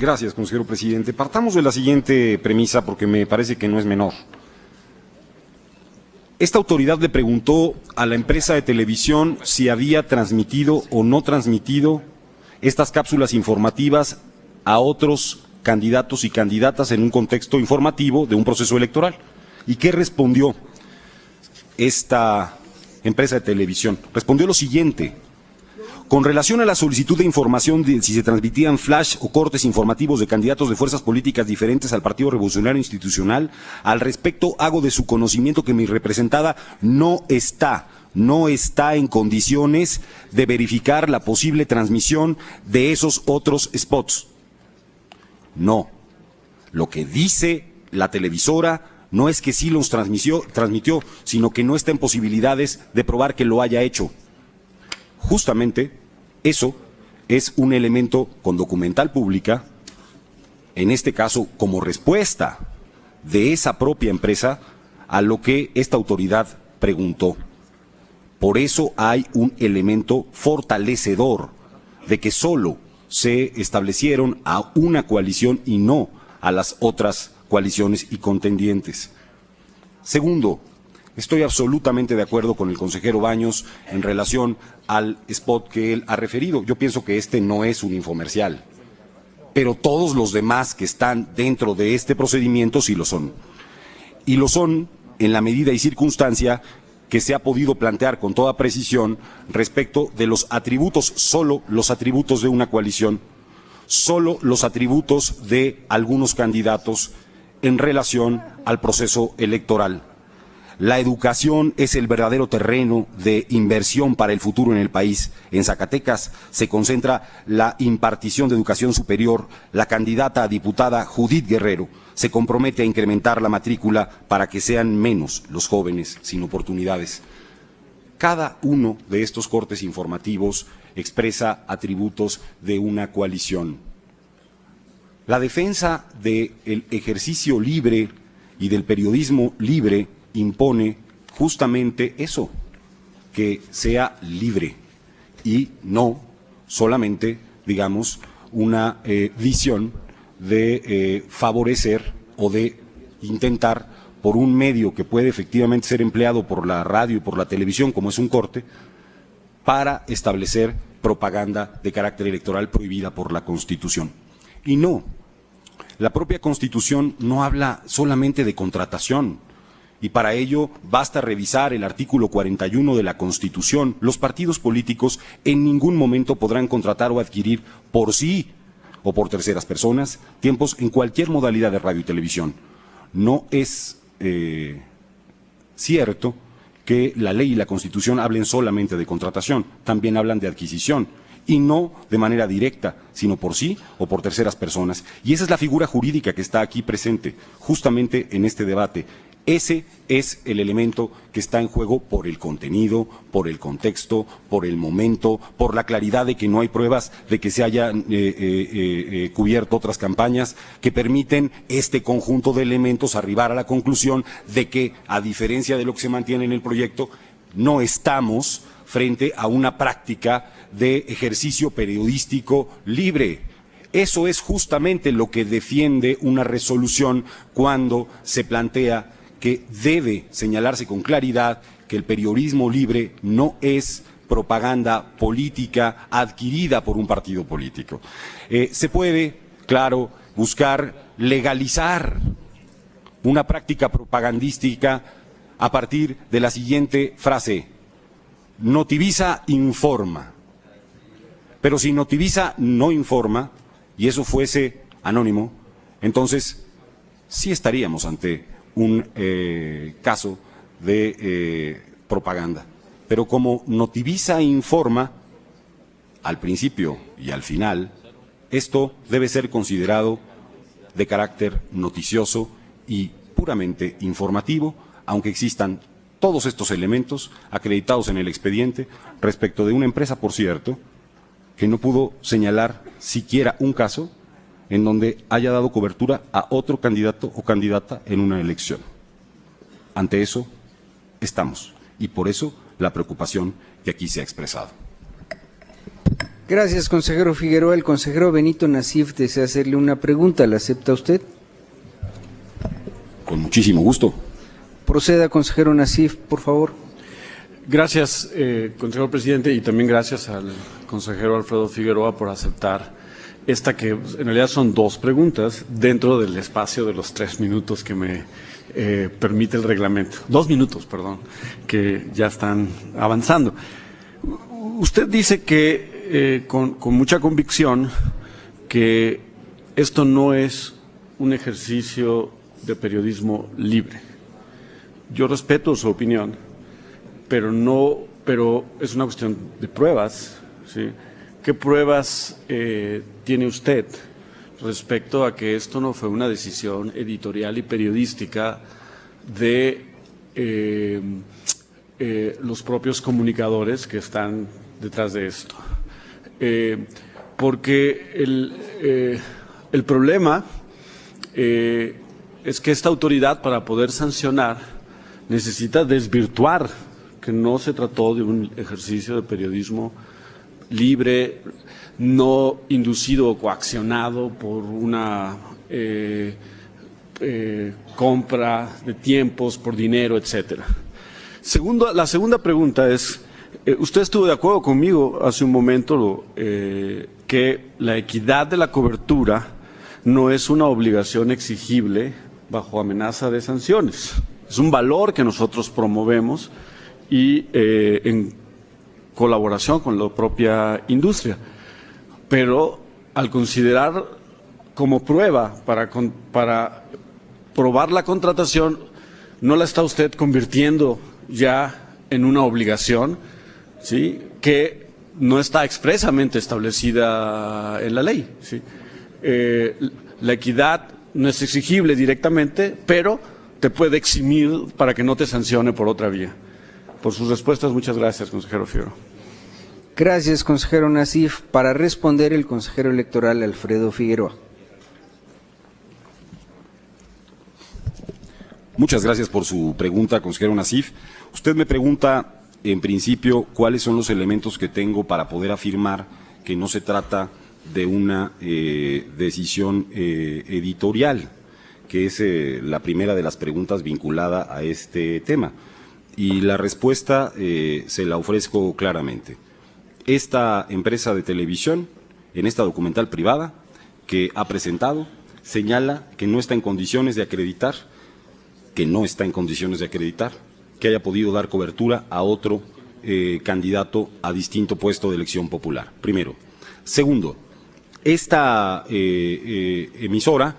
Gracias, consejero presidente. Partamos de la siguiente premisa porque me parece que no es menor. Esta autoridad le preguntó a la empresa de televisión si había transmitido o no transmitido estas cápsulas informativas a otros candidatos y candidatas en un contexto informativo de un proceso electoral. ¿Y qué respondió esta empresa de televisión? Respondió lo siguiente: con relación a la solicitud de información de si se transmitían flash o cortes informativos de candidatos de fuerzas políticas diferentes al Partido Revolucionario Institucional, al respecto hago de su conocimiento que mi representada no está en condiciones de verificar la posible transmisión de esos otros spots. No. Lo que dice la televisora no es que sí los transmitió, sino que no está en posibilidades de probar que lo haya hecho. Justamente eso es un elemento con documental pública, en este caso como respuesta de esa propia empresa a lo que esta autoridad preguntó. Por eso hay un elemento fortalecedor de que solo se establecieron a una coalición y no a las otras coaliciones y contendientes. Segundo, estoy absolutamente de acuerdo con el consejero Baños en relación al spot que él ha referido. Yo pienso que este no es un infomercial, pero todos los demás que están dentro de este procedimiento sí lo son. Y lo son en la medida y circunstancia que se ha podido plantear con toda precisión respecto de los atributos, solo los atributos de una coalición, solo los atributos de algunos candidatos en relación al proceso electoral. La educación es el verdadero terreno de inversión para el futuro en el país. En Zacatecas se concentra la impartición de educación superior. La candidata a diputada Judith Guerrero se compromete a incrementar la matrícula para que sean menos los jóvenes sin oportunidades. Cada uno de estos cortes informativos expresa atributos de una coalición. La defensa del ejercicio libre y del periodismo libre impone justamente eso, que sea libre y no solamente, digamos, una visión de favorecer o de intentar por un medio que puede efectivamente ser empleado por la radio y por la televisión, como es un corte, para establecer propaganda de carácter electoral prohibida por la Constitución. Y no, la propia Constitución no habla solamente de contratación. Y para ello basta revisar el artículo 41 de la Constitución. Los partidos políticos en ningún momento podrán contratar o adquirir por sí o por terceras personas tiempos en cualquier modalidad de radio y televisión. No es cierto que la ley y la Constitución hablen solamente de contratación, también hablan de adquisición, y no de manera directa, sino por sí o por terceras personas. Y esa es la figura jurídica que está aquí presente, justamente en este debate. Ese es el elemento que está en juego por el contenido, por el contexto, por el momento, por la claridad de que no hay pruebas de que se hayan cubierto otras campañas que permiten este conjunto de elementos arribar a la conclusión de que, a diferencia de lo que se mantiene en el proyecto, no estamos frente a una práctica de ejercicio periodístico libre. Eso es justamente lo que defiende una resolución cuando se plantea que debe señalarse con claridad que el periodismo libre no es propaganda política adquirida por un partido político. Se puede, claro, buscar legalizar una práctica propagandística a partir de la siguiente frase: Notivisa informa. Pero si Notivisa no informa, y eso fuese anónimo, entonces sí estaríamos ante un caso de propaganda. Pero como Notivisa informa, al principio y al final, esto debe ser considerado de carácter noticioso y puramente informativo, aunque existan todos estos elementos acreditados en el expediente respecto de una empresa, por cierto, que no pudo señalar siquiera un caso en donde haya dado cobertura a otro candidato o candidata en una elección. Ante eso estamos, y por eso la preocupación que aquí se ha expresado. Gracias, consejero Figueroa. El consejero Benito Nasif desea hacerle una pregunta. ¿La acepta usted? Con muchísimo gusto. Proceda, consejero Nasif, por favor. Gracias, consejero presidente, y también gracias al consejero Alfredo Figueroa por aceptar esta que en realidad son dos preguntas dentro del espacio de los 3 minutos que me permite el reglamento. 2 minutos, perdón, que ya están avanzando. Usted dice que con mucha convicción que esto no es un ejercicio de periodismo libre. Yo respeto su opinión, pero es una cuestión de pruebas, ¿sí? ¿Qué pruebas tiene usted respecto a que esto no fue una decisión editorial y periodística de los propios comunicadores que están detrás de esto? Porque el problema es que esta autoridad, para poder sancionar, necesita desvirtuar que no se trató de un ejercicio de periodismo libre, no inducido o coaccionado por una compra de tiempos, por dinero, etcétera. La segunda pregunta es, usted estuvo de acuerdo conmigo hace un momento que la equidad de la cobertura no es una obligación exigible bajo amenaza de sanciones. Es un valor que nosotros promovemos y en colaboración con la propia industria. Pero al considerar como prueba para probar la contratación, ¿no la está usted convirtiendo ya en una obligación, ¿sí?, que no está expresamente establecida en la ley, ¿sí? La equidad no es exigible directamente, pero te puede eximir para que no te sancione por otra vía. Por sus respuestas, muchas gracias, consejero Figueroa. Gracias, consejero Nasif. Para responder, el consejero electoral Alfredo Figueroa. Muchas gracias por su pregunta, consejero Nasif. Usted me pregunta, en principio, cuáles son los elementos que tengo para poder afirmar que no se trata de una decisión editorial, que es la primera de las preguntas vinculada a este tema. Y la respuesta se la ofrezco claramente. Esta empresa de televisión, en esta documental privada que ha presentado, señala que no está en condiciones de acreditar, que haya podido dar cobertura a otro candidato a distinto puesto de elección popular. Primero. Segundo, esta emisora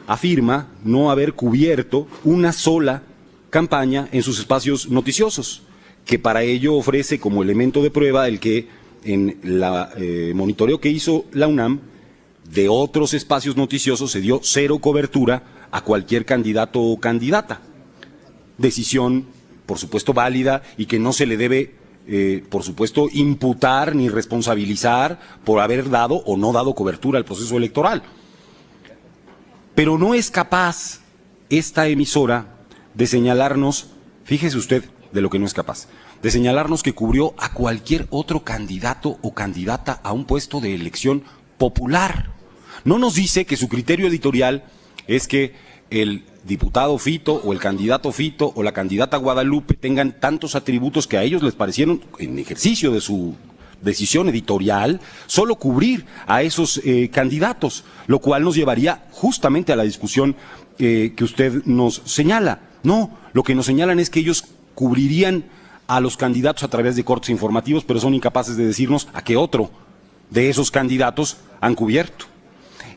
afirma no haber cubierto una sola campaña en sus espacios noticiosos, que para ello ofrece como elemento de prueba el que en la monitoreo que hizo la UNAM de otros espacios noticiosos se dio 0 cobertura a cualquier candidato o candidata. Decisión, por supuesto, válida y que no se le debe, por supuesto, imputar ni responsabilizar por haber dado o no dado cobertura al proceso electoral. Pero no es capaz esta emisora de señalarnos, fíjese usted de lo que no es capaz, de señalarnos que cubrió a cualquier otro candidato o candidata a un puesto de elección popular. No nos dice que su criterio editorial es que el diputado Fito o el candidato Fito o la candidata Guadalupe tengan tantos atributos que a ellos les parecieron, en ejercicio de su decisión editorial, solo cubrir a esos candidatos, lo cual nos llevaría justamente a la discusión que usted nos señala. No, lo que nos señalan es que ellos cubrirían a los candidatos a través de cortes informativos, pero son incapaces de decirnos a qué otro de esos candidatos han cubierto.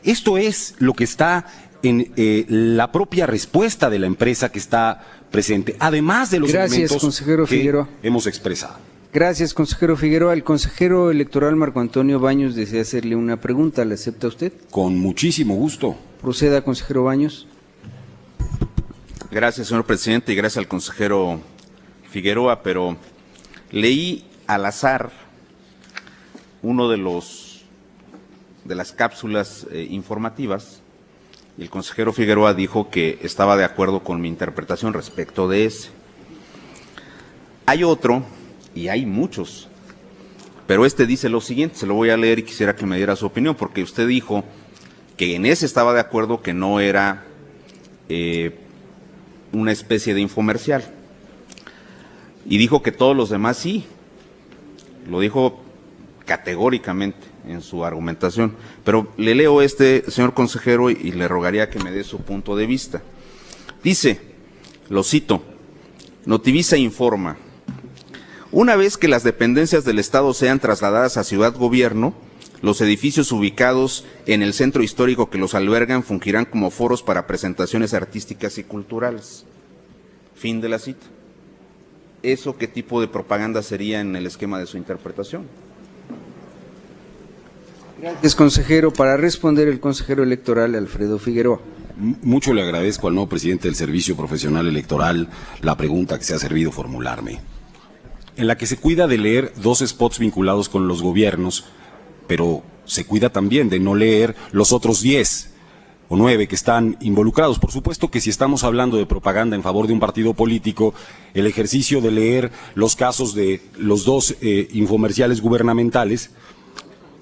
Esto es lo que está en la propia respuesta de la empresa que está presente, además de los elementos consejero que Figueroa. hemos expresado. Gracias, consejero Figueroa. El consejero electoral Marco Antonio Baños desea hacerle una pregunta. ¿La acepta usted? Con muchísimo gusto. Proceda, consejero Baños. Gracias, señor presidente, y gracias al consejero Figueroa, pero leí al azar uno de las cápsulas informativas y el consejero Figueroa dijo que estaba de acuerdo con mi interpretación respecto de ese. Hay otro, y hay muchos, pero este dice lo siguiente, se lo voy a leer y quisiera que me diera su opinión, porque usted dijo que en ese estaba de acuerdo, que no era una especie de infomercial. Y dijo que todos los demás sí. Lo dijo categóricamente en su argumentación. Pero le leo señor consejero, y le rogaría que me dé su punto de vista. Dice, lo cito, Notivisa informa: una vez que las dependencias del Estado sean trasladadas a Ciudad Gobierno, los edificios ubicados en el centro histórico que los albergan fungirán como foros para presentaciones artísticas y culturales. Fin de la cita. ¿Eso qué tipo de propaganda sería en el esquema de su interpretación? Gracias, consejero. Para responder, el consejero electoral Alfredo Figueroa. Mucho le agradezco al nuevo presidente del Servicio Profesional Electoral la pregunta que se ha servido formularme, en la que se cuida de leer 2 spots vinculados con los gobiernos, pero se cuida también de no leer los otros 10 o 9 que están involucrados. Por supuesto que si estamos hablando de propaganda en favor de un partido político, el ejercicio de leer los casos de los 2 infomerciales gubernamentales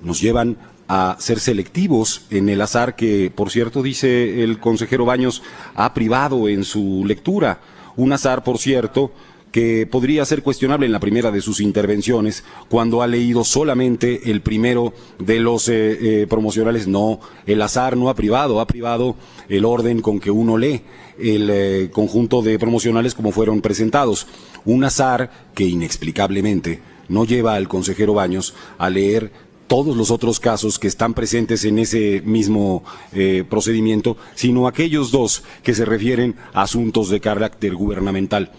nos llevan a ser selectivos en el azar que, por cierto, dice el consejero Baños, ha privado en su lectura. Un azar, por cierto, que podría ser cuestionable en la primera de sus intervenciones, cuando ha leído solamente el primero de los promocionales. No, el azar no ha privado el orden con que uno lee el conjunto de promocionales como fueron presentados. Un azar que inexplicablemente no lleva al consejero Baños a leer todos los otros casos que están presentes en ese mismo procedimiento, sino aquellos 2 que se refieren a asuntos de carácter gubernamental.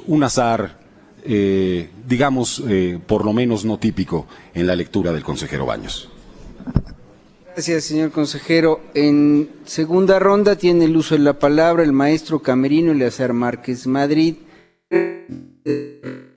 Un azar, digamos, por lo menos no típico en la lectura del consejero Baños. Gracias, señor consejero. En segunda ronda tiene el uso de la palabra el maestro camerino Eleazar Márquez Madrid.